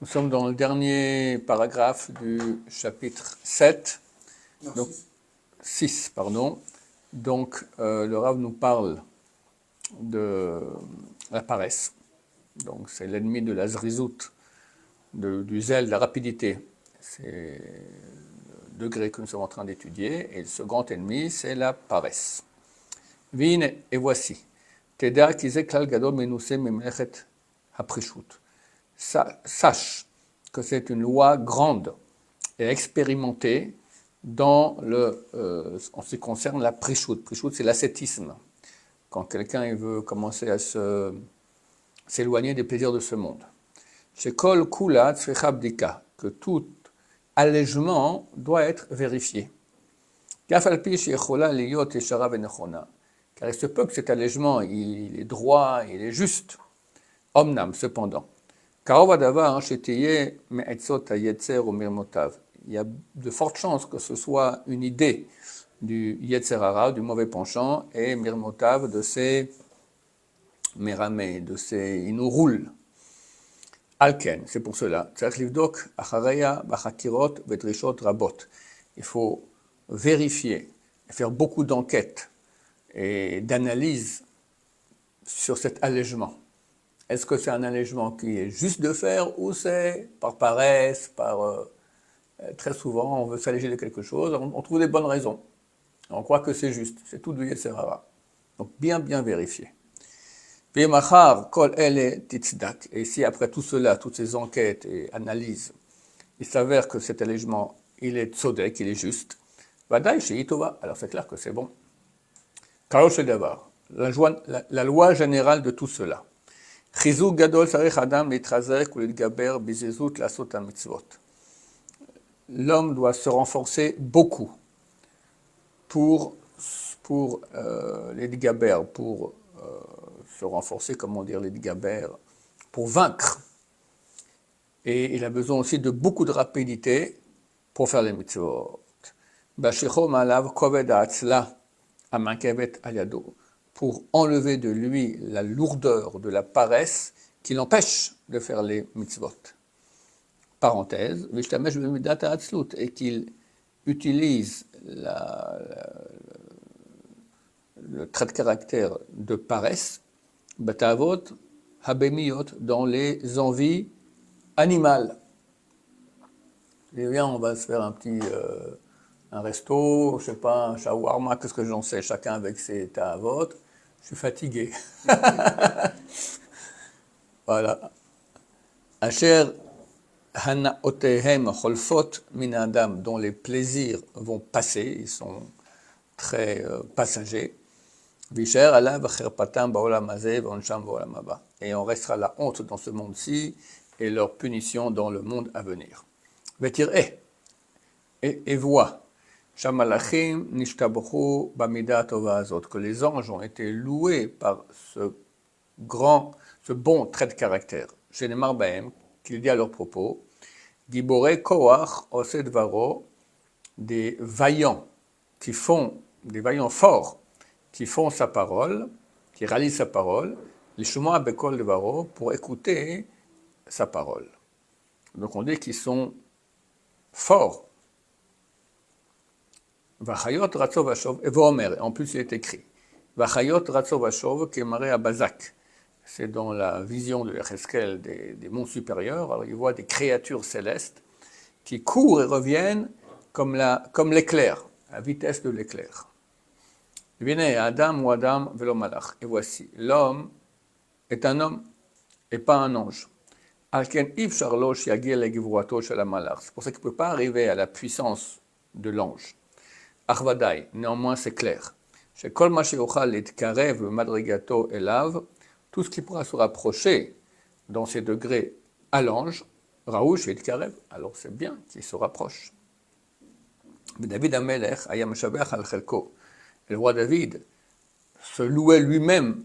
sommes dans le dernier paragraphe du chapitre 7, Non, donc 6. 6, pardon. Donc le Rav nous parle de la paresse. Donc c'est l'ennemi de la zrizout, du zèle, de la rapidité. C'est le degré que nous sommes en train d'étudier. Et le second ennemi, c'est la paresse. Vine, et voici. Teda kizeh klal gadol menoussé memlechet haprishut. Sache que c'est une loi grande et expérimentée en ce qui concerne la prishut. Prishut, c'est l'ascétisme. Quand quelqu'un veut commencer à s'éloigner des plaisirs de ce monde. Chez Kol Kula Tzrecha Bdika, que tout allègement doit être vérifié. Gaf alpi shechola liyot yeshara venechona. Car il se peut que cet allègement, il est droit, il est juste. Omnam, cependant. Karov adavar sheteye me'etzot hayetzer ou mirmotav. Il y a de fortes chances que ce soit une idée du yetzer hara, du mauvais penchant, et mirmotav de ses méramé, de ces, il nous roule. Alken, c'est pour cela. Il faut vérifier, faire beaucoup d'enquêtes et d'analyses sur cet allègement. Est-ce que c'est un allègement qui est juste de faire ou c'est par paresse, très souvent on veut s'alléger de quelque chose, on trouve des bonnes raisons. On croit que c'est juste, c'est tout du Yetzer Hara. Donc bien vérifier. Et si après tout cela, toutes ces enquêtes et analyses, il s'avère que cet allègement, il est tzodek, il est juste, alors c'est clair que c'est bon. La loi générale de tout cela. L'homme doit se renforcer beaucoup pour les gaber, pour se renforcer, comment dire, les gaber, pour vaincre. Et il a besoin aussi de beaucoup de rapidité pour faire les mitzvot. Pour enlever de lui la lourdeur de la paresse qui l'empêche de faire les mitzvot. Parenthèse, et qu'il utilise le trait de caractère de paresse, Batavot, Habemiyot, dans les envies animales. Et bien, on va se faire un resto, je sais pas, un shawarma, qu'est-ce que j'en sais, chacun avec ses ta'avot. Je suis fatigué. Voilà. Asher hanaotehem cholfot min adam, dont les plaisirs vont passer, ils sont très passagers. Visher alav cherpatam baolam hazeh v'onsham baolam haba. Et on restera la honte dans ce monde-ci et leur punition dans le monde à venir. Vetir et vois, shamalachim nishtabochu bamida tova azot, que les anges ont été loués par ce bon trait de caractère. Chez les Marbahem, qu'il dit à leur propos, Gibore koach osed varo, des vaillants forts, qui font sa parole, qui rallient sa parole, les Shumoa Bekol de Varo, pour écouter sa parole. Donc on dit qu'ils sont forts. Vachayot Ratso Vashov, et Vomer, en plus il est écrit. Vachayot Ratso Vashov, Kemare Abazak. C'est dans la vision de Yecheskel des monts supérieurs. Alors il voit des créatures célestes qui courent et reviennent comme l'éclair, à la vitesse de l'éclair. Adam ou Adam velo malach. Et voici, l'homme est un homme et pas un ange. C'est pour ça qu'il ne peut pas arriver à la puissance de l'ange. Arvadai, néanmoins c'est clair. Tout ce qui pourra se rapprocher dans ces degrés à l'ange, Raouch et Karev, alors c'est bien qu'il se rapproche. David Amelech ayam shabach al chelko. Le roi David se louait lui-même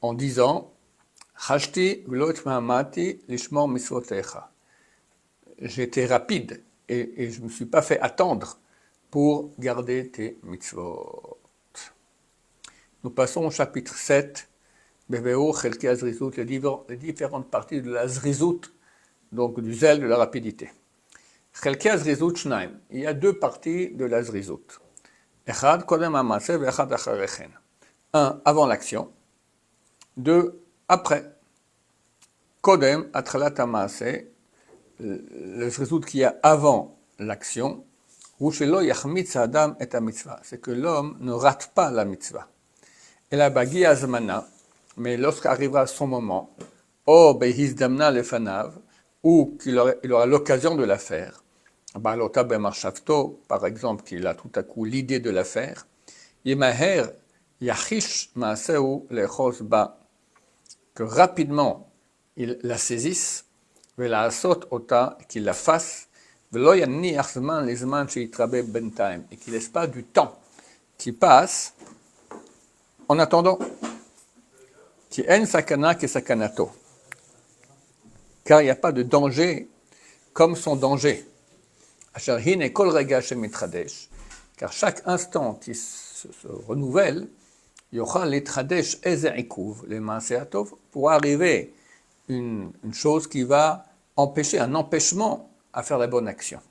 en disant Hashti v'lo etma'amati lishmor mitzvotecha. J'étais rapide et je ne me suis pas fait attendre pour garder tes mitzvot. Nous passons au chapitre 7, Beveo Chelki Azrizout, les différentes parties de la Zrizout donc du zèle, de la rapidité. Chelkei הזריזות שניים, il y a deux parties de la zrizout. אחד קודם המעשה ואחד אחרי כן. Un, avant l'action. Deux, après. קודם, התחלת המעשה, le zrizout qu'il y a avant l'action, הוא שלא יחמיץ האדם את המצווה. C'est que l'homme ne rate pas la mitzvah. אלא בהגיע הזמנה, mais lorsqu'arrivera son moment, או בהזדמנה לפניו, ou qu'il aura l'occasion de la faire, בעלותא במחשבתו, par exemple, qu'il a tout à coup l'idée de la faire, ימהר יחיש מעשהו לאחוז בה, que rapidement il la saisisse, ולעשות אותה, qu'il la fasse, ולא יניח זמן לזמן שיתרבה בינתיים, et qu'il ne laisse pas du temps qui passe en attendant. כי אין סכנה כסכנתו, car il n'y a pas de danger comme son danger. אשר הנה כל רגע שמתחדש, car chaque instant qui se renouvelle, יוכל להתחדש איזה עיכוב למעשה הטוב, pour arriver une chose qui va empêcher, un empêchement à faire la bonne action.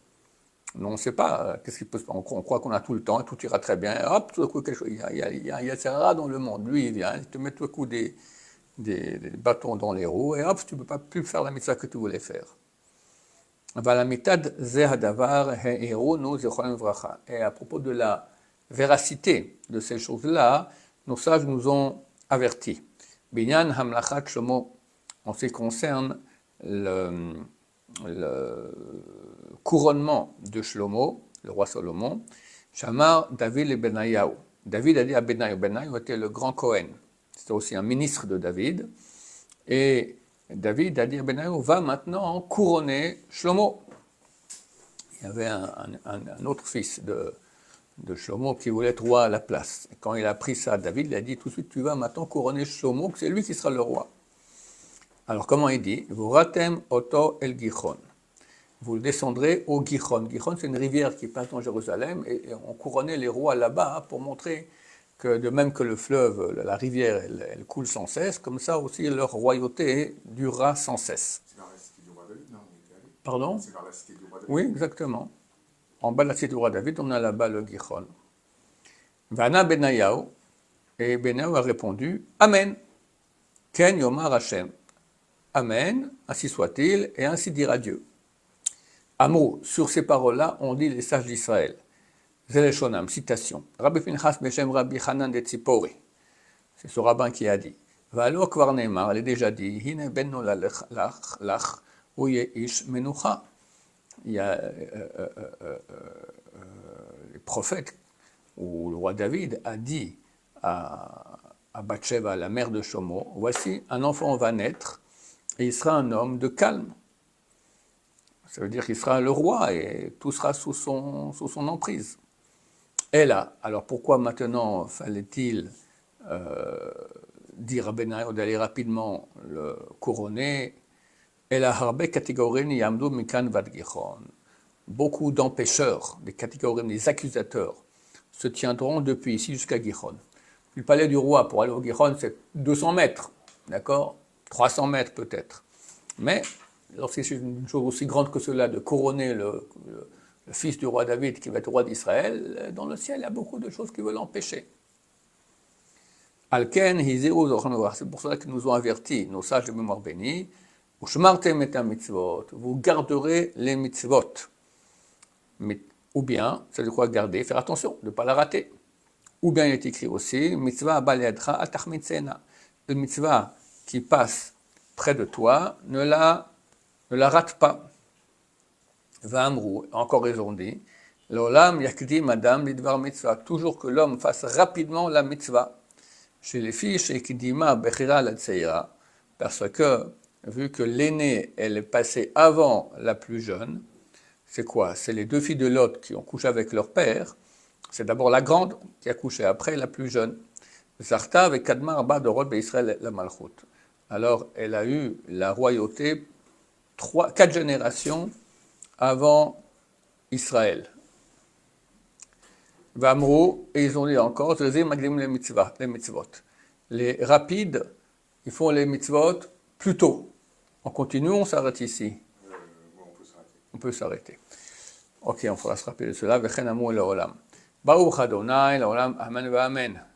On ne sait pas, qu'est-ce qui peut se passer, on croit qu'on a tout le temps, et tout ira très bien, et hop, tout à coup, quelque chose, il y a Yetzirah dans le monde, lui il vient, il te met tout à coup des bâtons dans les roues, et hop, tu ne peux pas plus faire la mitzvah que tu voulais faire. Et à propos de la véracité de ces choses-là, nos sages nous ont avertis. Binyan hamlachat Shlomo, en ce qui concerne le couronnement de Shlomo, le roi Salomon, Shamar David et Benayahu. David a dit à Benayahu, Benayahu était le grand Cohen, c'était aussi un ministre de David, et David a dit à Benayahu, va maintenant couronner Shlomo. Il y avait un autre fils de Shlomo qui voulait être roi à la place. Et quand il a appris ça, David il a dit tout de suite, tu vas maintenant couronner Shlomo, que c'est lui qui sera le roi. Alors comment il dit? Vous ratem oto el Gichon. Vous le descendrez au Gichon. Gichon, c'est une rivière qui passe dans Jérusalem, et on couronnait les rois là-bas pour montrer que de même que le fleuve, la rivière, elle coule sans cesse, comme ça aussi leur royauté durera sans cesse. C'est vers la cité du roi David, non? Pardon? C'est vers la cité du roi David. Oui, exactement. En bas de la cité du roi David, on a là-bas le Gichon. Vana Benayahu, et Benayahu a répondu, Amen. Ken Yomar Hashem. Amen, ainsi soit-il, et ainsi dira Dieu. Amrou, sur ces paroles-là, on dit les sages d'Israël. Zeleshonam, citation. Rabbi Pinchas Beshem Rabbi Hanan de Tzipori. C'est ce rabbin qui a dit. Valo kvar neemar, elle est déjà dit. Hine benno lach, ou ish menucha. Il y a les prophètes, où le roi David a dit à Bathsheba, la mère de Shlomo, voici, un enfant va naître, et il sera un homme de calme. Ça veut dire qu'il sera le roi et tout sera sous son emprise. Et là, alors pourquoi maintenant fallait-il dire à Benayahu d'aller rapidement le couronner? Et la harbe catégorie yamdu mikan vad Gichon. Beaucoup d'empêcheurs, des catégories, des accusateurs, se tiendront depuis ici jusqu'à Gichon. Le palais du roi pour aller au Gichon, c'est 200 mètres, d'accord? 300 mètres peut-être. Mais lorsqu'il c'est une chose aussi grande que cela, de couronner le fils du roi David qui va être roi d'Israël, dans le ciel, il y a beaucoup de choses qui veulent l'empêcher. Alken, Hizeu, c'est pour cela qu'ils nous ont avertis, nos sages de mémoire bénie, vous garderez les mitzvot. Ou bien, c'est de quoi garder, faire attention, de ne pas la rater. Ou bien il est écrit aussi, mitzvah baliadra atachmitzena. Le mitzvah qui passe près de toi, ne la rate pas. Va'amrou, encore ils ont dit, l'olam yakdi madam lidvar mitzvah, toujours que l'homme fasse rapidement la mitzvah. Chez les filles, chez Kidima bechira la tseira, parce que, vu que l'aînée, elle est passée avant la plus jeune, c'est quoi? C'est les deux filles de Lot qui ont couché avec leur père. C'est d'abord la grande qui a couché, après la plus jeune. Zarta avec Kadma Arba de Rod Israël la Malchut. Alors, elle a eu la royauté 4 générations avant Israël. Vamrou, et ils ont dit encore, les mitzvot. Les rapides, ils font les mitzvot plus tôt. On continue, on s'arrête ici. on peut s'arrêter. Ok, on fera se rappeler de cela. Vechen amou l'olam. Baruch Adonai l'olam, amen va amen.